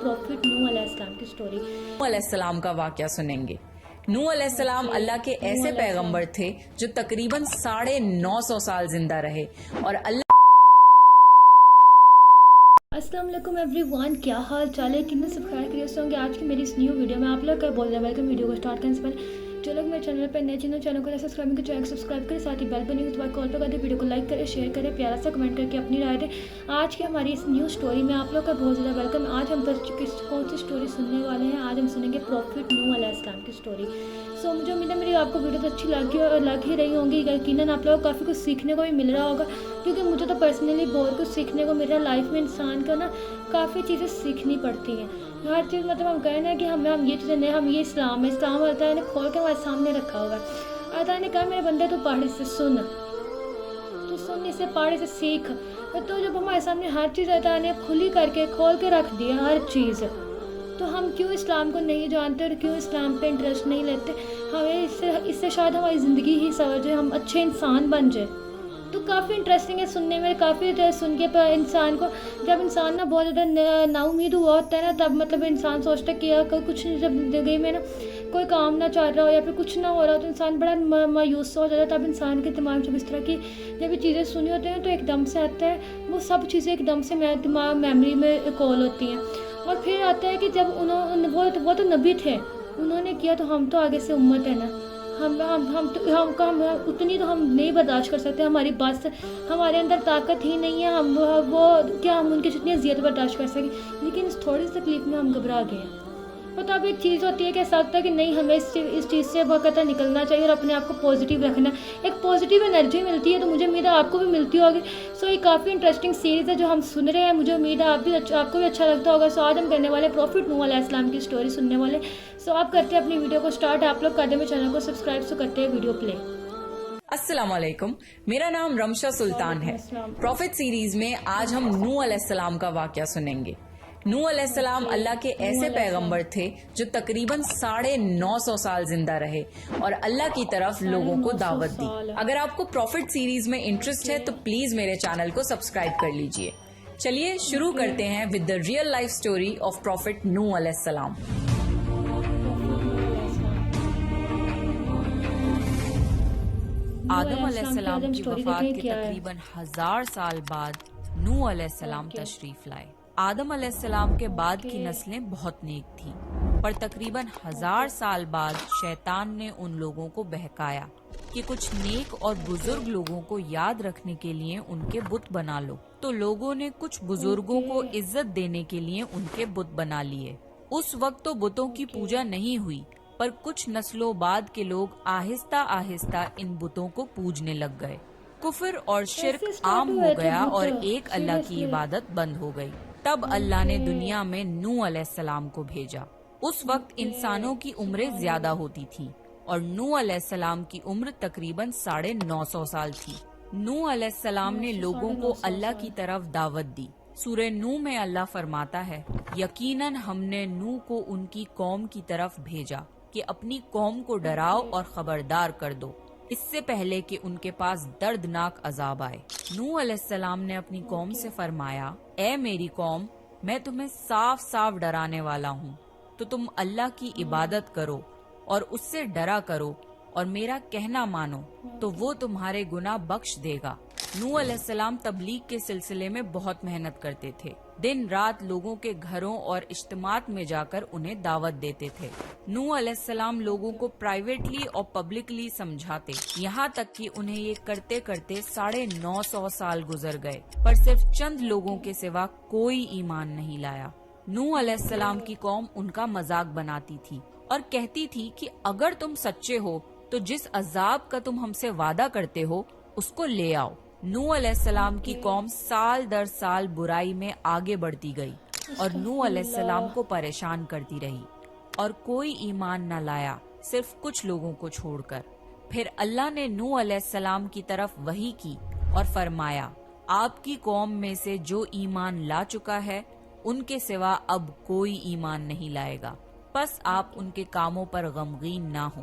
Profit Nuh अलैहिस्सलाम की story. नूह अलैहिस्सलाम का वाकया सुनेंगे। नूह अलैहिस्सलाम अल्लाह के ऐसे पैगंबर थे जो तकरीबन 950 साल जिंदा रहे और अल्लाह। अस्सलाम वालेकुम एवरीवन, क्या हाल चाल है? कितने सब खैर खैरियत होंगे। आज की मेरी इस न्यू वीडियो में आप लोग का बहुत ज़्यादा वेलकम। वीडियो को स्टार्ट करने से पहले जो लोग मेरे चैनल पर नए चैनल को सब्सक्राइब करें, चैनल को सब्सक्राइब करें, साथ ही बेल बनी हुई कॉल पर कर दे, वीडियो को लाइक करें, शेयर करें, प्यारा सा कमेंट करके अपनी राय दें। आज की हमारी इस न्यू स्टोरी में आप लोग का बहुत ज़्यादा वेलकम। आज हम कौन सी स्टोरी सुनने वाले हैं? आज हम सुनेंगे प्रॉफिट नूह अलैहिस्सलाम की स्टोरी। सो मुझे उम्मीद है मेरी आपको वीडियो तो अच्छी लग ही रही होंगी। यकीनन आप लोगों को काफ़ी कुछ सीखने को भी मिल रहा होगा, क्योंकि मुझे तो पर्सनली बहुत कुछ सीखने को मिल रहा है। लाइफ में इंसान का ना काफ़ी चीज़ें सीखनी पड़ती हैं, हर चीज़। मतलब हम कहें ना कि हम ये चीज़ें नहीं, हम ये इस्लाम अल्लाह ने खोल के हमारे सामने रखा हुआ है। अल्लाह ने कहा मेरे बंदे तू पहाड़ी से सुन, तू सुन, इसे पहाड़ी से सीख। तो जब हमारे सामने हर चीज़ अल्लाह ने खुली करके खोल के रख दिया हर चीज़, तो हम क्यों इस्लाम को नहीं जानते और क्यों इस्लाम पे इंटरेस्ट नहीं लेते? हमें इससे शायद हमारी ज़िंदगी ही सवर जाए, हम अच्छे इंसान बन जाए। तो काफ़ी इंटरेस्टिंग है सुनने में, काफ़ी सुन के इंसान को, जब इंसान ना बहुत ज़्यादा नाउम्मीद हुआ होता है ना, तब मतलब इंसान सोचता है कि यार कुछ नहीं, जब ज़िंदगी में ना कोई काम ना चल रहा हो या फिर कुछ ना हो रहा हो तो इंसान बड़ा मायूस हो जाता है। तब इंसान के दिमाग में जब इस तरह की जब ये चीज़ें सुनी होती हैं तो एकदम से आता है, वो सब चीज़ें एकदम से मेरे दिमाग मेमोरी में कॉल होती हैं। और फिर आता है कि जब वो तो नबी थे, उन्होंने किया, तो हम तो आगे से उम्मत है ना, हम उतनी तो हम नहीं बर्दाश्त कर सकते। हमारी बात, हमारे अंदर ताकत ही नहीं है, हम उनकी जितनी अजियत बर्दाश्त कर सकें। लेकिन इस थोड़ी सी तकलीफ में हम घबरा गए हैं। और तब एक चीज़ होती है कि ऐसा लगता है कि नहीं, हमें इस चीज़ से बहुत निकलना चाहिए और अपने आप को पॉजिटिव रखना। एक पॉजिटिव एनर्जी मिलती है, तो मुझे उम्मीद है आपको भी मिलती होगी। सो ये काफ़ी इंटरेस्टिंग सीरीज़ है जो हम सुन रहे हैं। मुझे उम्मीद है आपको भी अच्छा लगता होगा। सो आज हम करने वाले प्रॉफिट नूह अलैहिस्सलाम की स्टोरी सुनने वाले। सो आप करते हैं अपनी वीडियो को स्टार्ट। आप लोग कर दे मेरे चैनल को सब्सक्राइब, सो करते हैं वीडियो प्ले। अस्सलाम वालेकुम, मेरा नाम रमशा सुल्तान है। प्रॉफिट सीरीज में आज हम नूह अलैहिस्सलाम का वाकया सुनेंगे। नूह अलैहिस्सलाम अल्लाह के ऐसे पैगंबर थे जो तकरीबन 950 साल जिंदा रहे और अल्लाह की तरफ लोगों को दावत दी। अगर आपको प्रॉफिट सीरीज में इंटरेस्ट है तो प्लीज मेरे चैनल को सब्सक्राइब कर लीजिए। चलिए शुरू करते हैं with the real life story of prophet Nuh अलैहिस्सलाम। आदम अलैहिस्सलाम की वफात के तकरीबन 1000 साल बाद नूह अलैहिस्सलाम तशरीफ लाए। आदम अलैहिस्सलाम के बाद की नस्लें बहुत नेक थीं, पर तकरीबन 1000 साल बाद शैतान ने उन लोगों को बहकाया कि कुछ नेक और बुजुर्ग लोगों को याद रखने के लिए उनके बुत बना लो। तो लोगों ने कुछ बुजुर्गों को इज्जत देने के लिए उनके बुत बना लिए। उस वक्त तो बुतों की पूजा नहीं हुई, पर कुछ नस्लों बाद के लोग आहिस्ता आहिस्ता इन बुतों को पूजने लग गए। कुफर और शिर्क आम हो गया और एक अल्लाह की इबादत बंद हो गई। तब अल्लाह ने दुनिया में नूह अलैहिस्सलाम को भेजा। उस वक्त इंसानों की उम्रें ज्यादा होती थीं और नूह अलैहिस्सलाम की उम्र तकरीबन 950 साल थी। नूह अलैहिस्सलाम ने लोगों को अल्लाह की तरफ दावत दी। सूरह नूह में अल्लाह फरमाता है, यकीनन हमने नूह को उनकी कौम की तरफ भेजा कि अपनी कौम को डराओ और खबरदार कर दो, इससे पहले कि उनके पास दर्दनाक अजाब आए। नूह अलैहिस्सलाम ने अपनी कौम से फरमाया, ए मेरी कौम, मैं तुम्हें साफ साफ डराने वाला हूँ, तो तुम अल्लाह की इबादत करो और उससे डरा करो और मेरा कहना मानो, तो वो तुम्हारे गुनाह बख्श देगा। नूह अलैहिस्सलाम तबलीग के सिलसिले में बहुत मेहनत करते थे। दिन रात लोगों के घरों और इज्तिमात में जाकर उन्हें दावत देते थे। नूह अलैहिस्सलाम लोगों को प्राइवेटली और पब्लिकली समझाते, यहाँ तक कि उन्हें ये करते करते 950 साल गुजर गए, पर सिर्फ चंद लोगों के सिवा कोई ईमान नहीं लाया। नूह अलैहिस्सलाम की कौम उनका मजाक बनाती थी और कहती थी कि अगर तुम सच्चे हो तो जिस अजाब का तुम हमसे वादा करते हो उसको ले आओ। नूह अलैहिस्सलाम की कौम साल दर साल बुराई में आगे बढ़ती गई और नूह अलैहिस्सलाम को परेशान करती रही और कोई ईमान न लाया, सिर्फ कुछ लोगों को छोड़कर। फिर अल्लाह ने नूह अलैहिस्सलाम की तरफ वही की और फरमाया, आपकी कौम में से जो ईमान ला चुका है उनके सिवा अब कोई ईमान नहीं लाएगा, बस आप उनके कामों पर गमगीन ना हो।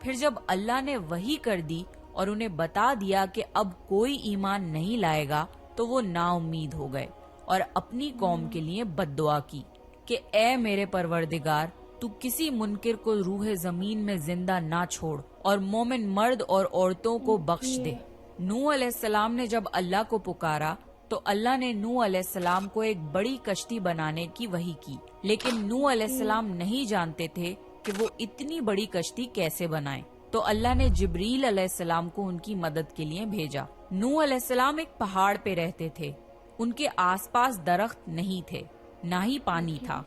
फिर जब अल्लाह ने वही कर दी और उन्हें बता दिया कि अब कोई ईमान नहीं लाएगा, तो वो नाउम्मीद हो गए और अपनी कौम के लिए बद्दुआ की। کہ اے میرے پروردگار تو کسی منکر کو روح زمین میں زندہ نہ چھوڑ اور مومن مرد اور عورتوں کو بخش دے۔ نوح علیہ السلام نے جب اللہ کو پکارا تو اللہ نے نوح علیہ السلام کو ایک بڑی کشتی بنانے کی وحی کی، لیکن نوح علیہ السلام نہیں جانتے تھے کہ وہ اتنی بڑی کشتی کیسے بنائیں۔ تو اللہ نے جبریل علیہ السلام کو ان کی مدد کے لیے بھیجا۔ نوح علیہ السلام ایک پہاڑ پہ رہتے تھے، ان کے آس پاس درخت نہیں تھے، نہ ہی پانی تھا۔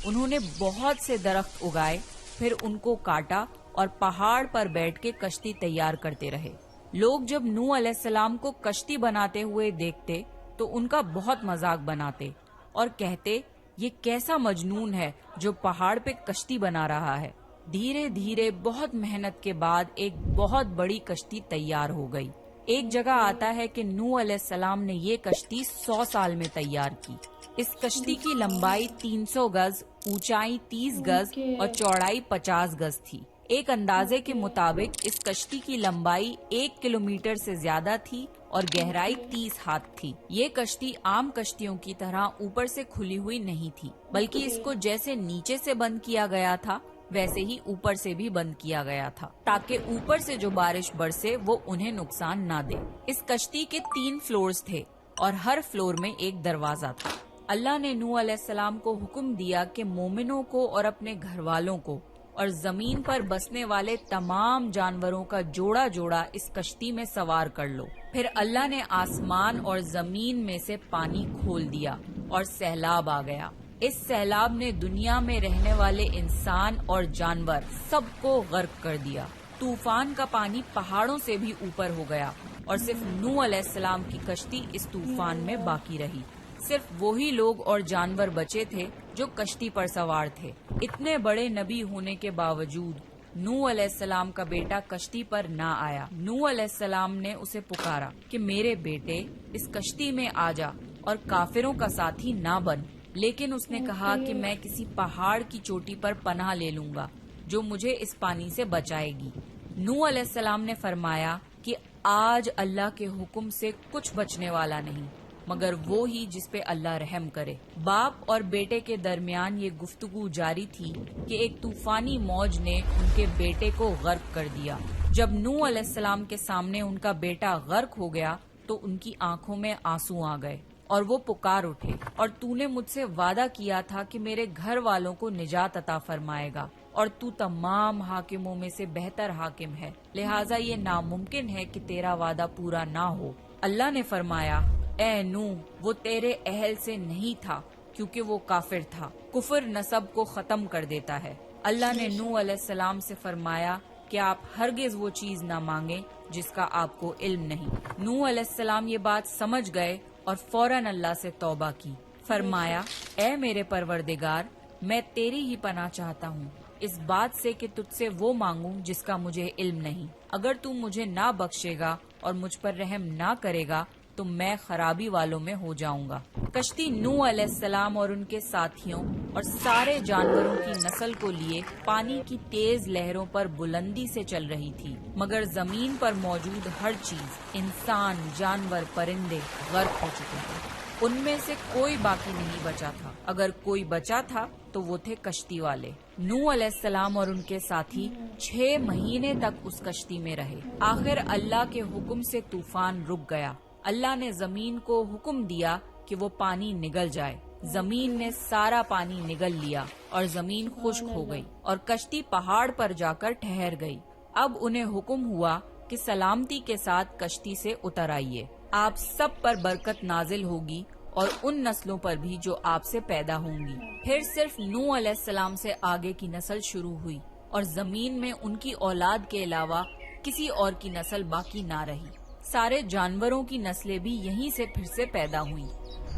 انہوں نے بہت سے درخت اگائے، پھر ان کو کاٹا اور پہاڑ پر بیٹھ کے کشتی تیار کرتے رہے۔ لوگ جب نوح علیہ السلام کو کشتی بناتے ہوئے دیکھتے تو ان کا بہت مذاق بناتے اور کہتے یہ کیسا مجنون ہے جو پہاڑ پہ کشتی بنا رہا ہے۔ دھیرے دھیرے بہت محنت کے بعد ایک بہت بڑی کشتی تیار ہو گئی۔ ایک جگہ آتا ہے کہ نوح علیہ السلام نے یہ کشتی 100 سال میں تیار کی۔ اس کشتی کی لمبائی 300 گز، اونچائی 30 گز اور چوڑائی 50 گز تھی۔ ایک اندازے کے مطابق اس کشتی کی لمبائی 1 کلومیٹر سے زیادہ تھی اور گہرائی 30 ہاتھ تھی۔ یہ کشتی عام کشتیوں کی طرح اوپر سے کھلی ہوئی نہیں تھی، بلکہ اس کو جیسے نیچے سے بند کیا گیا تھا ویسے ہی اوپر سے بھی بند کیا گیا تھا، تاکہ اوپر سے جو بارش برسے وہ انہیں نقصان نہ دے۔ اس کشتی کے 3 فلورز تھے اور ہر فلور میں ایک دروازہ تھا۔ اللہ نے نوح علیہ السلام کو حکم دیا کہ مومنوں کو اور اپنے گھر والوں کو اور زمین پر بسنے والے تمام جانوروں کا جوڑا جوڑا اس کشتی میں سوار کر لو۔ پھر اللہ نے آسمان اور زمین میں سے پانی کھول دیا اور سیلاب آ گیا۔ اس سیلاب نے دنیا میں رہنے والے انسان اور جانور سب کو غرق کر دیا۔ طوفان کا پانی پہاڑوں سے بھی اوپر ہو گیا اور صرف نوح علیہ السلام کی کشتی اس طوفان میں باقی رہی۔ صرف وہی لوگ اور جانور بچے تھے جو کشتی پر سوار تھے۔ اتنے بڑے نبی ہونے کے باوجود نوح علیہ السلام کا بیٹا کشتی پر نہ آیا۔ نوح علیہ السلام نے اسے پکارا کہ میرے بیٹے اس کشتی میں آ جا اور کافروں کا ساتھی نہ بن، لیکن اس نے کہا کہ میں کسی پہاڑ کی چوٹی پر پناہ لے لوں گا جو مجھے اس پانی سے بچائے گی۔ نوح علیہ السلام نے فرمایا کہ آج اللہ کے حکم سے کچھ بچنے والا نہیں مگر وہ ہی جس پہ اللہ رحم کرے۔ باپ اور بیٹے کے درمیان یہ گفتگو جاری تھی کہ ایک طوفانی موج نے ان کے بیٹے کو غرق کر دیا۔ جب نوح علیہ السلام کے سامنے ان کا بیٹا غرق ہو گیا تو ان کی آنکھوں میں آنسو آ گئے اور وہ پکار اٹھے، اور تو نے مجھ سے وعدہ کیا تھا کہ میرے گھر والوں کو نجات عطا فرمائے گا، اور تو تمام حاکموں میں سے بہتر حاکم ہے، لہٰذا یہ ناممکن ہے کہ تیرا وعدہ پورا نہ ہو۔ اللہ نے فرمایا اے نوح وہ تیرے اہل سے نہیں تھا کیونکہ وہ کافر تھا۔ کفر نسب کو ختم کر دیتا ہے۔ اللہ نے نوح علیہ السلام سے فرمایا کہ آپ ہرگز وہ چیز نہ مانگیں جس کا آپ کو علم نہیں۔ نوح علیہ السلام یہ بات سمجھ گئے اور فوراً اللہ سے توبہ کی۔ فرمایا اے میرے پروردگار میں تیری ہی پناہ چاہتا ہوں اس بات سے کہ تجھ سے وہ مانگوں جس کا مجھے علم نہیں۔ اگر تو مجھے نہ بخشے گا اور مجھ پر رحم نہ کرے گا تو میں خرابی والوں میں ہو جاؤں گا۔ کشتی نوح علیہ السلام اور ان کے ساتھیوں اور سارے جانوروں کی نسل کو لیے پانی کی تیز لہروں پر بلندی سے چل رہی تھی، مگر زمین پر موجود ہر چیز، انسان، جانور، پرندے غرق ہو چکے تھے۔ ان میں سے کوئی باقی نہیں بچا تھا، اگر کوئی بچا تھا تو وہ تھے کشتی والے۔ نوح علیہ السلام اور ان کے ساتھی 6 مہینے تک اس کشتی میں رہے۔ آخر اللہ کے حکم سے طوفان رک گیا۔ اللہ نے زمین کو حکم دیا کہ وہ پانی نگل جائے۔ زمین نے سارا پانی نگل لیا اور زمین خشک ہو گئی اور کشتی پہاڑ پر جا کر ٹھہر گئی۔ اب انہیں حکم ہوا کہ سلامتی کے ساتھ کشتی سے اتر آئیے، آپ سب پر برکت نازل ہوگی اور ان نسلوں پر بھی جو آپ سے پیدا ہوں گی۔ پھر صرف نوح علیہ السلام سے آگے کی نسل شروع ہوئی اور زمین میں ان کی اولاد کے علاوہ کسی اور کی نسل باقی نہ رہی۔ سارے جانوروں کی نسلیں بھی یہیں سے پھر سے پیدا ہوئیں۔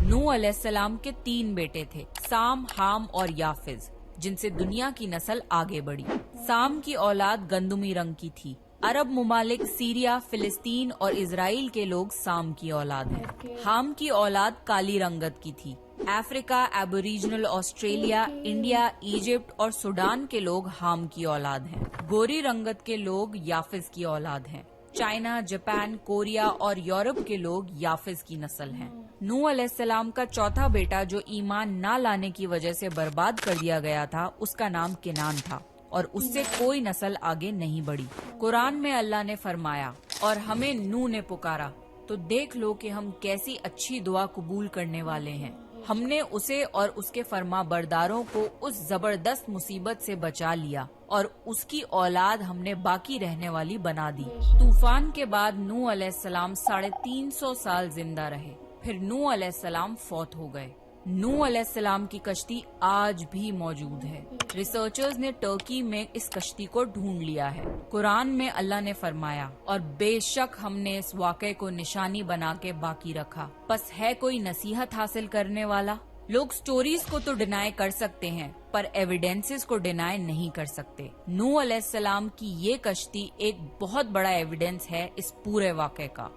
نوح علیہ السلام کے 3 بیٹے تھے، سام، حام اور یافز، جن سے دنیا کی نسل آگے بڑھی۔ سام کی اولاد گندمی رنگ کی تھی۔ عرب ممالک سیریا، فلسطین اور اسرائیل کے لوگ سام کی اولاد ہیں۔ حام کی اولاد کالی رنگت کی تھی۔ افریقہ، ایبوریجنل آسٹریلیا، انڈیا، ایجپٹ اور سوڈان کے لوگ حام کی اولاد ہیں۔ گوری رنگت کے لوگ یافز کی اولاد ہیں۔ چائنا، جاپان، کوریا اور یورپ کے لوگ یافز کی نسل ہیں۔ नूह अलैहिस्सलाम का चौथा बेटा जो ईमान ना लाने की वजह से बर्बाद कर दिया गया था, उसका नाम केनान था और उससे कोई नस्ल आगे नहीं बढ़ी। कुरान में अल्लाह ने फरमाया, और हमें नूह ने पुकारा तो देख लो कि हम कैसी अच्छी दुआ कबूल करने वाले हैं। हमने उसे और उसके फरमा बरदारों को उस जबरदस्त मुसीबत से बचा लिया और उसकी औलाद हमने बाकी रहने वाली बना दी। तूफान के बाद नूह अलैहिस्सलाम 350 साल जिंदा रहे, फिर नूह अलैहिस्सलाम फौत हो गए। नूह अलैहिस्सलाम की कश्ती आज भी मौजूद है। रिसर्चर्स ने टर्की में इस कश्ती को ढूंढ लिया है। कुरान में अल्लाह ने फरमाया, और बेशक हमने इस वाक़े को निशानी बना के बाकी रखा। बस है कोई नसीहत हासिल करने वाला? लोग स्टोरीज को तो डिनाई कर सकते हैं पर एविडेंसेस को डिनाई नहीं कर सकते। नूह अलैहिस्सलाम की ये कश्ती एक बहुत बड़ा एविडेंस है इस पूरे वाक़े का।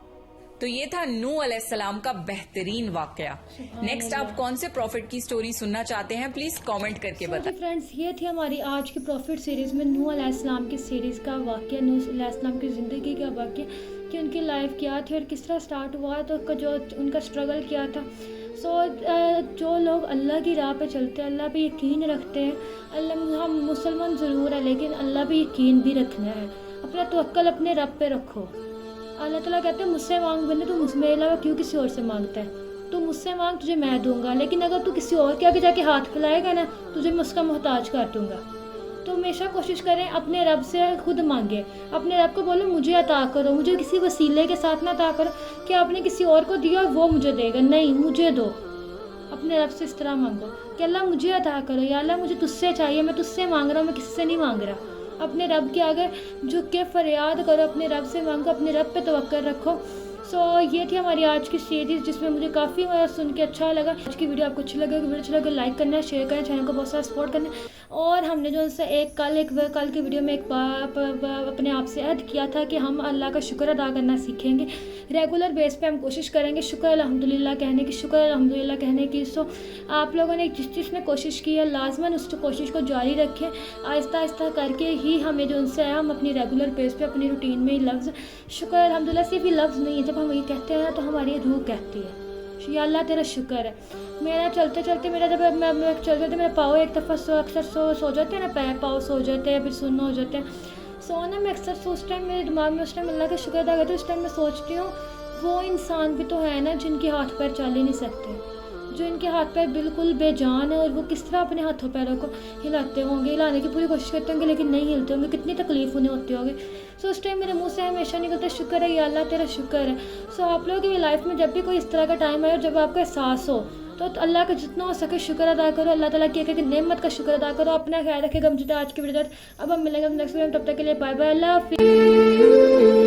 तो ये था नूह अलैहिस्सलाम का बेहतरीन वाकया। नेक्स्ट आप कौन से प्रॉफिट की स्टोरी सुनना चाहते हैं, प्लीज कमेंट करके बताएं। फ्रेंड्स, ये थी हमारी आज की प्रॉफिट सीरीज में नूह अलैहिस्सलाम की सीरीज का वाकया, नूह अलैहिस्सलाम की जिंदगी का वाकया, कि उनकी लाइफ क्या थी और किस तरह स्टार्ट हुआ, तो जो उनका स्ट्रगल क्या था। जो लोग अल्लाह की राह पे चलते हैं, अल्लाह पे यकीन रखते हैं, अल्लाह, हम मुसलमान ज़रूर है लेकिन अल्लाह पे यकीन भी रखना है। अपना तवक्कल अपने रब पे रखो। अल्लाह ताला कहते हैं, मुझसे मांग बंदे, तू मेरे अलावा क्यों किसी और से मांगता है? तू मुझसे मांग, तुझे मैं दूंगा, लेकिन अगर तू किसी और के आगे जाके हाथ फैलाएगा ना, तुझे मैं उसका मोहताज कर दूंगा। तो हमेशा कोशिश करें अपने रब से खुद मांगे, अपने रब को बोलो मुझे अता करो, मुझे किसी वसीले के साथ ना अता करो कि आपने किसी और को दिया और वो मुझे देगा, नहीं, मुझे दो। अपने रब से इस तरह मांगो कि अल्लाह मुझे अता करो, या अल्लाह मुझे तुझसे चाहिए, मैं तुझसे मांग रहा हूँ, मैं किसी से नहीं मांग रहा। अपने रब के आगे झुक के फरियाद करो, अपने रब से मांगो, अपने रब पे तवक्कल रखो। ये थी हमारी आज की सीरीज़ जिसमें मुझे काफ़ी सुन के अच्छा लगा। आज की वीडियो आपको अच्छी लगे, वीडियो अच्छा लगे लाइक करना है, शेयर करना, चैनल को बहुत सारा सपोर्ट करना है। और हमने जो है कल की वीडियो में एक अपने आप से ऐड किया था कि हम अल्लाह का शुक्र अदा करना सीखेंगे। रेगुलर बेस पे हम कोशिश करेंगे शुक्र अल्हम्दुलिल्लाह कहने की, शुक्र अल्हम्दुलिल्लाह कहने की। आप लोगों ने जिस चीज़ में कोशिश की है, लाजमन उस कोशिश को जारी रखें। आहिस्ता आहिस्ता करके ही हमें जो उनसे है, हम अपनी रेगुलर बेस पे अपनी रूटीन में लफ्ज़ शुक्र अल्हम्दुलिल्लाह सिर्फ ही लफ्ज़ नहीं है, जब हम ये कहते हैं ना तो हमारी रूह कहती है या अल्लाह तेरा शुक्र है। मेरा चलते चलते मेरा जब मैं चलते मेरा पाँव एक दफ़ा अक्सर सो जाते हैं ना, पैर पाँव सो जाते हैं, फिर सुन्न हो जाते हैं। सोना मैं अक्सर सोचता है, मेरे दिमाग में उस टाइम अल्लाह का शुक्र अदा करती हूँ। उस टाइम मैं सोचती हूँ वो इंसान भी तो है ना जिनके हाथ पैर चल ही नहीं सकते, जो इनके हाथ पैर बिल्कुल बेजान है, और वो किस तरह अपने हाथों पैरों को हिलाते होंगे, हिलाने की पूरी कोशिश करते होंगे लेकिन नहीं हिलते होंगे, कितनी तकलीफ उन्हें होती होगी। उस टाइम मेरे मुंह से हमेशा निकलता शुक्र है या अल्लाह तेरा शुक्र है। आप लोगों की लाइफ में जब भी कोई इस तरह का टाइम आए और जब आपको एहसास हो तो अल्लाह का जितना हो सके शुक्र अदा करो, अल्लाह ताला की एक नेमत का शुक्र अदा करो। अपना ख्याल रखेगा। मुझे आज की वीडियो अब हम मिलेंगे नेक्स्ट वीडियो में, तब तक के लिए बाय बाय, अल्लाह हाफिज़।